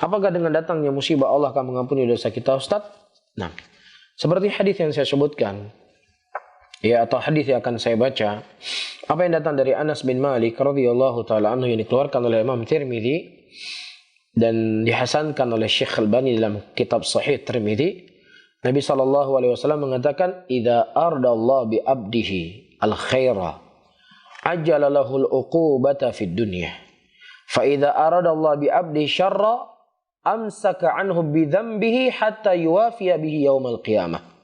Apakah dengan datangnya musibah Allah akan mengampuni dosa kita, Ustaz? Nah, seperti hadis yang saya sebutkan, ya, atau hadis yang akan saya baca, apa yang datang dari Anas bin Malik radhiyallahu taala anhu yang dikeluarkan oleh Imam Tirmidzi dan dihasankan oleh Syekh Albani dalam kitab Sahih Tirmidzi. Nabi SAW mengatakan, "Idza ardallahu bi abdihi al-khaira, ajjala lahul uqubata fid dunya. Fa idza aradallahu bi abdihi syarra, amsaka anhu bi dzambihi hatta yuwafiya bihi yaumal qiyamah."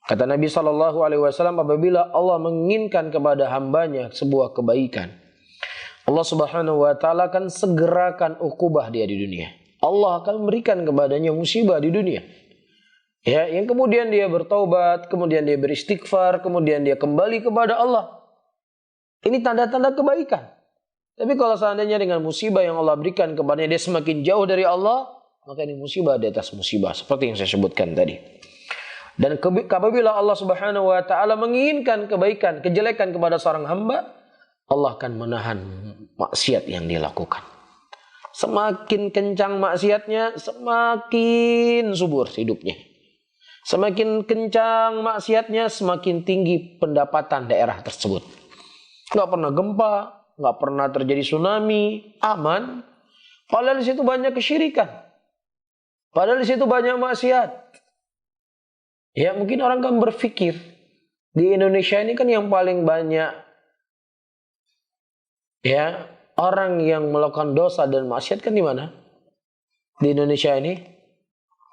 Kata Nabi SAW, apabila Allah menginginkan kepada hambanya sebuah kebaikan, Allah Subhanahu wa taala akan segerakan ukubah dia di dunia. Allah akan memberikan kepadanya musibah di dunia. Ya, yang kemudian dia bertaubat, kemudian dia beristighfar, kemudian dia kembali kepada Allah. Ini tanda-tanda kebaikan. Tapi kalau seandainya dengan musibah yang Allah berikan kepadanya dia semakin jauh dari Allah, maka ini musibah di atas musibah, seperti yang saya sebutkan tadi. Dan apabila Allah Subhanahu wa taala menginginkan kebaikan, kejelekan kepada seorang hamba, Allah akan menahan maksiat yang dia lakukan. Semakin kencang maksiatnya, semakin subur hidupnya. Semakin kencang maksiatnya, semakin tinggi pendapatan daerah tersebut. Nggak pernah gempa, nggak pernah terjadi tsunami, aman. Padahal di situ banyak kesyirikan. Padahal di situ banyak maksiat. Ya, mungkin orang kan berpikir, di Indonesia ini kan yang paling banyak ya orang yang melakukan dosa dan maksiat kan di mana? Di Indonesia ini?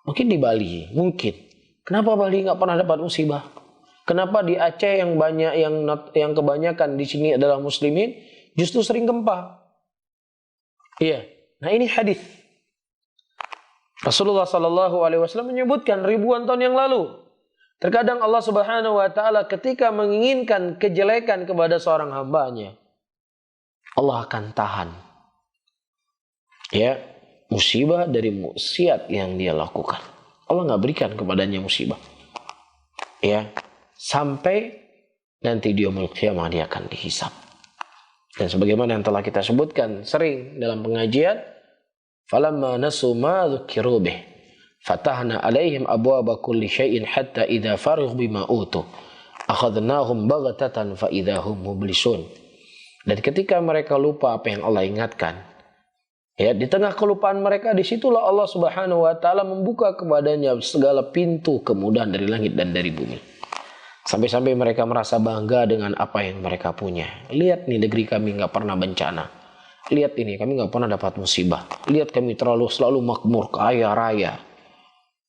Mungkin di Bali, mungkin. Kenapa Bali nggak pernah dapat musibah? Kenapa di Aceh yang banyak yang kebanyakan di sini adalah muslimin justru sering gempa? Iya. Nah, ini hadis. Rasulullah SAW menyebutkan ribuan tahun yang lalu. Terkadang Allah Subhanahu wa taala ketika menginginkan kejelekan kepada seorang hambanya, Allah akan tahan ya musibah dari maksiat yang dia lakukan. Allah nggak berikan kepadanya musibah. Ya, sampai nanti di yaumul qiyamah dia akan dihisab. Dan sebagaimana yang telah kita sebutkan sering dalam pengajian, falamma nasu ma dzukiru bih fatahna alaihim abwaaba kulli syai'in hatta idza farighu bima utu akhadnahum baghtatan fa idza hum mublisun. Dan ketika mereka lupa apa yang Allah ingatkan, ya, di tengah kelupaan mereka, disitulah Allah Subhanahu wa taala membuka kepadanya segala pintu kemudahan dari langit dan dari bumi. Sampai-sampai mereka merasa bangga dengan apa yang mereka punya. Lihat nih, negeri kami nggak pernah bencana. Lihat ini, kami nggak pernah dapat musibah. Lihat kami selalu makmur, kaya raya.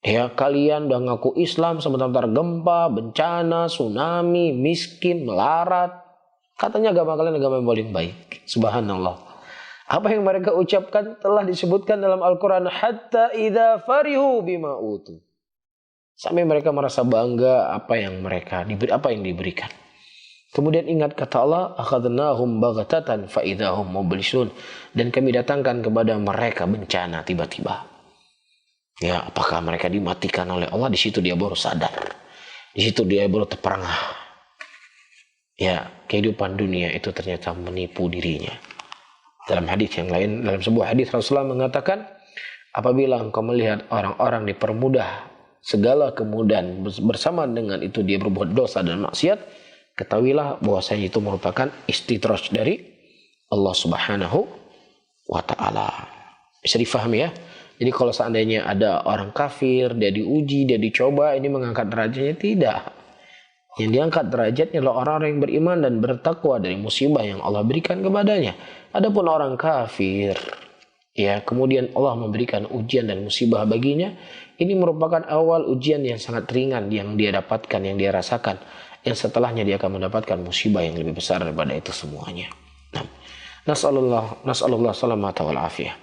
Ya, kalian udah ngaku Islam, sebentar gempa, bencana, tsunami, miskin, melarat. Katanya agama kalian agama yang paling baik. Subhanallah. Apa yang mereka ucapkan telah disebutkan dalam Al-Quran. Hatta idza farihu bima utu. Sampai mereka merasa bangga apa yang diberikan. Kemudian ingat kata Allah, akhadnahum baghtatan fa idza hum mublisun. Dan kami datangkan kepada mereka bencana tiba-tiba. Ya, apakah mereka dimatikan oleh Allah? Di situ dia baru sadar. Di situ dia baru terperangah. Ya, kehidupan dunia itu ternyata menipu dirinya. Dalam hadis yang lain, dalam sebuah hadis Rasulullah mengatakan, apabila engkau melihat orang-orang dipermudah segala kemudahan bersama dengan itu dia berbuat dosa dan maksiat, ketahuilah bahwasanya itu merupakan istidraj dari Allah Subhanahu wa taala. Bisa difahami ya? Jadi kalau seandainya ada orang kafir, dia diuji, dia dicoba, ini mengangkat derajatnya, tidak. Yang diangkat derajatnya adalah orang-orang yang beriman dan bertakwa dari musibah yang Allah berikan kepadanya. Adapun orang kafir, ya, kemudian Allah memberikan ujian dan musibah baginya, ini merupakan awal ujian yang sangat ringan yang dia dapatkan, yang dia rasakan. Yang setelahnya dia akan mendapatkan musibah yang lebih besar daripada itu semuanya. Nah, nasallallahu salamata wal afiyah.